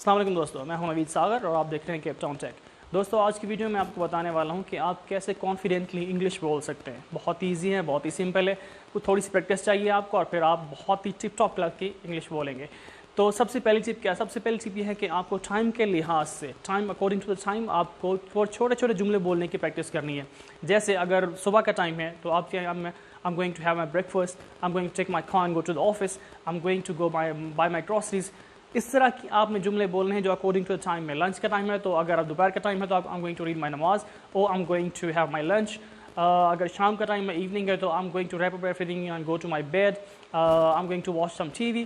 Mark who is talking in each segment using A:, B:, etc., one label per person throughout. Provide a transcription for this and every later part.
A: अस्सलाम वालेकुम दोस्तों, मैं हूं नवीद सागर और आप देख रहे हैं केप टाउन टेक। दोस्तों आज की वीडियो में आपको बताने वाला हूं कि आप कैसे कॉन्फिडेंटली इंग्लिश बोल सकते हैं। बहुत ईजी है, बहुत ही सिंपल है, कुछ थोड़ी सी प्रैक्टिस चाहिए आपको और फिर आप बहुत ही टिप टॉप लग के इंग्लिश बोलेंगे। तो सबसे पहली टिप क्या है? सबसे पहली टिप ये है कि आपको टाइम के लिहाज से, time according to the time, आपको छोटे छोटे जुमले बोलने की प्रैक्टिस करनी है। जैसे अगर सुबह का टाइम है तो आप क्या, I'm going to have my breakfast, I'm going to take my car and go to the office, I'm going to go buy my groceries। इस तरह की आपने जुमले बोलने हैं जो अकॉर्डिंग टू द टाइम में। लंच का टाइम है तो अगर आप दोपहर का टाइम है तो आप I'm going to read my नमाज or I'm going to have my lunch। अगर शाम का टाइम है, इवनिंग है, तो I'm going to wrap up everything and go to my bed, I'm going to watch some TV।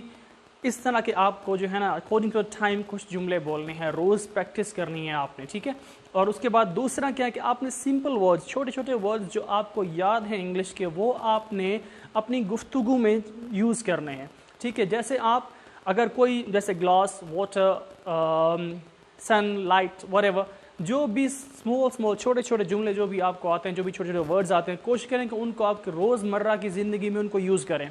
A: इस तरह के आपको जो है ना अकॉर्डिंग टू द टाइम कुछ जुमले बोलने हैं, रोज़ प्रैक्टिस करनी है आपने, ठीक है। और उसके बाद दूसरा क्या है कि आपने सिंपल वर्ड्स, छोटे छोटे वर्ड्स जो आपको याद हैं इंग्लिश के, वो आपने अपनी गुफ्तगू में यूज़ करने हैं, ठीक है। जैसे आप अगर कोई, जैसे ग्लास, वाटर, सन, लाइट, व्हाटएवर, जो भी स्मॉल छोटे छोटे जुमले जो भी आपको आते हैं, जो भी छोटे छोटे वर्ड्स आते हैं, कोशिश करें कि उनको आपके रोज़मर्रा की ज़िंदगी में उनको यूज़ करें।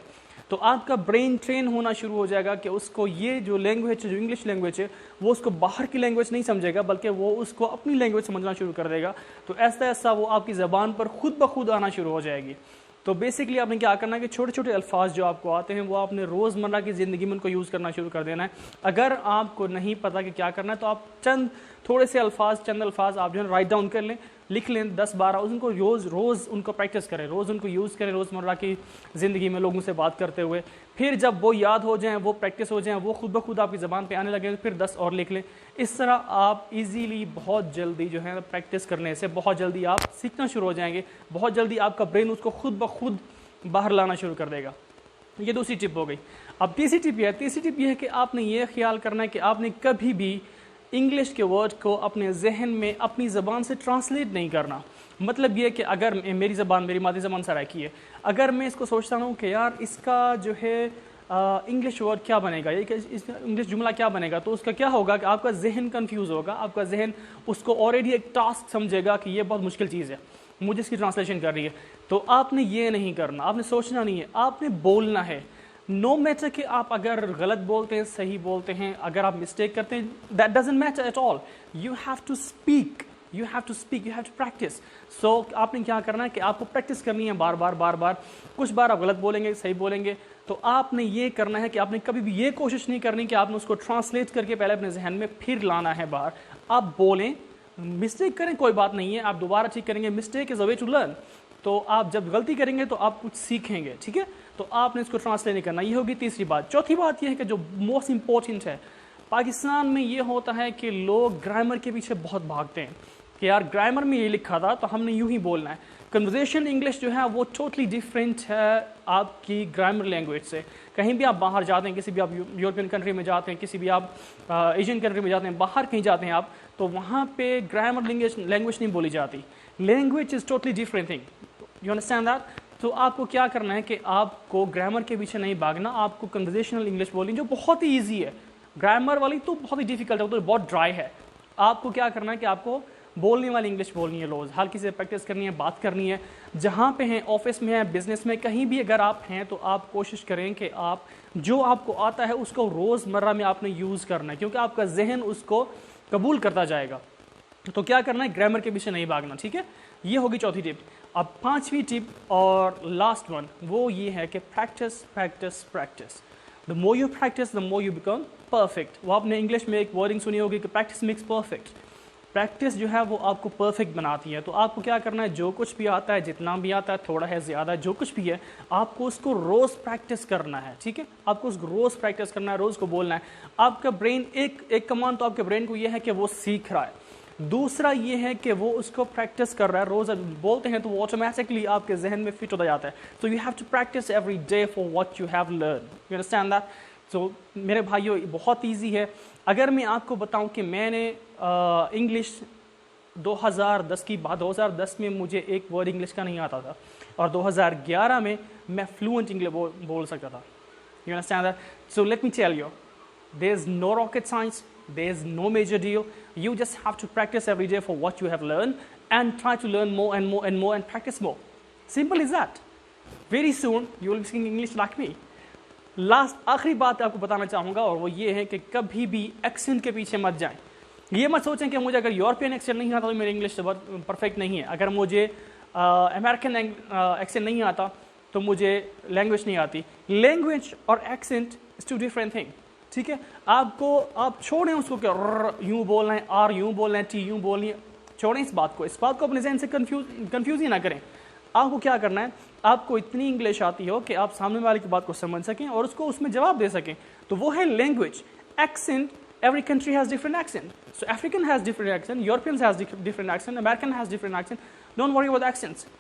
A: तो आपका ब्रेन ट्रेन होना शुरू हो जाएगा कि उसको ये जो लैंग्वेज है, जो इंग्लिश लैंग्वेज है, वो उसको बाहर की लैंग्वेज नहीं समझेगा बल्कि वो उसको अपनी लैंग्वेज समझना शुरू कर देगा। तो ऐसा ऐसा वो आपकी ज़बान पर खुद ब खुद आना शुरू हो जाएगी। तो बेसिकली आपने क्या करना है कि छोटे छोटे अल्फाज जो आपको आते हैं वो आपने रोज़मर्रा की ज़िंदगी में उनको यूज़ करना शुरू कर देना है। अगर आपको नहीं पता कि क्या करना है तो आप चंद अल्फाज आप जो है राइट डाउन कर लें, लिख लें 10-12, उनको रोज़ उनको प्रैक्टिस करें, रोज़ उनको यूज़ करें रोज़मर्रा की ज़िंदगी में लोगों से बात करते हुए। फिर जब वो याद हो जाएं, वो प्रैक्टिस हो जाएं, वो खुद ब खुद आपकी ज़बान पे आने लगे, फिर 10 और लिख लें। इस तरह आप इजीली बहुत जल्दी जो है प्रैक्टिस करने से बहुत जल्दी आप सीखना शुरू हो जाएंगे, बहुत जल्दी आपका ब्रेन उसको खुद ब खुद बाहर लाना शुरू कर देगा। ये दूसरी टिप हो गई। अब तीसरी टिप ये है कि आपने ये ख्याल करना है कि आपने कभी भी इंग्लिश के वर्ड को अपने जहन में अपनी ज़बान से ट्रांसलेट नहीं करना। मतलब ये कि अगर मेरी मादरी ज़बान सराइकी है, अगर मैं इसको सोचता हूँ कि यार इसका जो है इंग्लिश वर्ड क्या बनेगा, ये इंग्लिश जुमला क्या बनेगा, तो उसका क्या होगा कि आपका जहन कंफ्यूज होगा, आपका जहन उसको ऑलरेडी एक टास्क समझेगा कि ये बहुत मुश्किल चीज़ है, मुझे इसकी ट्रांसलेशन कर रही है। तो आपने ये नहीं करना, आपने सोचना नहीं है, आपने बोलना है। नो मैटर कि आप अगर गलत बोलते हैं, सही बोलते हैं, अगर आप मिस्टेक करते हैं, that doesn't matter at all. You have to speak, you have to practice. So आपने क्या करना है कि आपको प्रैक्टिस करनी है बार बार। कुछ बार आप गलत बोलेंगे, सही बोलेंगे, तो आपने ये करना है कि आपने कभी भी ये कोशिश नहीं करनी कि आपने उसको ट्रांसलेट करके पहले अपने जहन में फिर लाना है बाहर। आप बोलें, मिस्टेक करें, कोई बात नहीं है, आप दोबारा ठीक करेंगे। Mistake is a way to learn. तो आप जब गलती करेंगे तो आप कुछ सीखेंगे, ठीक है। तो आपने इसको ट्रांसलेट नहीं करना। ये होगी तीसरी बात। चौथी बात ये है कि जो मोस्ट इंपॉर्टेंट है, पाकिस्तान में ये होता है कि लोग ग्रामर के पीछे बहुत भागते हैं कि यार ग्रामर में ये लिखा था तो हमने यूं ही बोलना है। कन्वर्सेशन इंग्लिश जो है वो टोटली डिफरेंट है आपकी ग्रामर लैंग्वेज से। कहीं भी आप बाहर जाते हैं, किसी भी आप यूरोपियन कंट्री में जाते हैं, किसी भी आप एशियन कंट्री में जाते हैं, बाहर कहीं जाते हैं आप, तो वहाँ पे ग्रामर लैंग्वेज नहीं बोली जाती। Language is totally different thing, you understand that. तो आपको क्या करना है कि आपको ग्रामर के पीछे नहीं भागना, आपको कन्वर्सेशनल इंग्लिश बोलनी जो बहुत ही ईजी है। ग्रामर वाली तो बहुत ही डिफिकल्ट है, वो तो बहुत ड्राई है। आपको क्या करना है कि आपको बोलने वाली इंग्लिश बोलनी है, रोज़ हल्की से प्रैक्टिस करनी है, बात करनी है। जहाँ पे हैं, ऑफिस में है, बिजनेस में, कहीं भी अगर आप हैं तो आप कोशिश करें कि आप जो आपको आता है उसको रोज़मर्रा में आपने यूज़ करना है, क्योंकि आपका जहन उसको कबूल करता जाएगा। तो क्या करना है, ग्रामर के पीछे नहीं भागना, ठीक है। ये होगी चौथी टिप। अब पांचवी टिप और लास्ट वन, वो ये है कि practice. The more you practice the more you become perfect. वो आपने इंग्लिश में एक वर्डिंग सुनी होगी कि प्रैक्टिस मेक्स परफेक्ट। प्रैक्टिस जो है वो आपको परफेक्ट बनाती है। तो आपको क्या करना है, जो कुछ भी आता है, जितना भी आता है, थोड़ा है, ज़्यादा है, जो कुछ भी है, आपको उसको रोज़ प्रैक्टिस करना है, ठीक है। आपको उसको रोज़ प्रैक्टिस करना है, रोज़ को बोलना है। आपका ब्रेन एक कमांड तो आपके ब्रेन को ये है कि वो सीख रहा है, दूसरा ये है कि वो उसको प्रैक्टिस कर रहा है। रोज़ बोलते हैं तो वो ऑटोमेटिकली आपके जहन में फिट होता जाता है। So you have to practice every day for what you have learn, you understand that. So मेरे भाइयों, बहुत ईजी है। अगर मैं आपको बताऊं कि मैंने इंग्लिश 2010 की बात, 2010 में मुझे एक वर्ड इंग्लिश का नहीं आता था और 2011 में मैं फ्लुएंट इंग्लिश बोल सकता था, you understand that. So let me tell you, there is no rocket science, there is no major deal. You just have to practice every day for what you have learned and try to learn more and more and more and practice more. Simple as that. Very soon you will be speaking English like me. Last आखिरी बात आपको बताना चाहूँगा और वो ये है कि कभी भी एक्सेंट के पीछे मत जाएं। ये मत सोचें कि मुझे अगर यूरोपियन एक्सेंट नहीं आता तो मेरी इंग्लिश बहुत परफेक्ट नहीं है, अगर मुझे अमेरिकन एक्सेंट नहीं आता तो मुझे लैंग्वेज नहीं आती। लैंग्वेज और accent is two different thing, ठीक है। आप छोड़ें उसको कि यूँ बोलना है, आर यूँ बोलना है, टी यूँ बोलनी है, छोड़ें इस बात को अपने जहन से कंफ्यूज ही ना करें। आपको क्या करना है, आपको इतनी इंग्लिश आती हो कि आप सामने वाले की बात को समझ सकें और उसको उसमें जवाब दे सकें, तो वो है language. Accent, every country has different accent. So African has different accent, Europeans has different accent, American has different accent. Don't worry about the accents.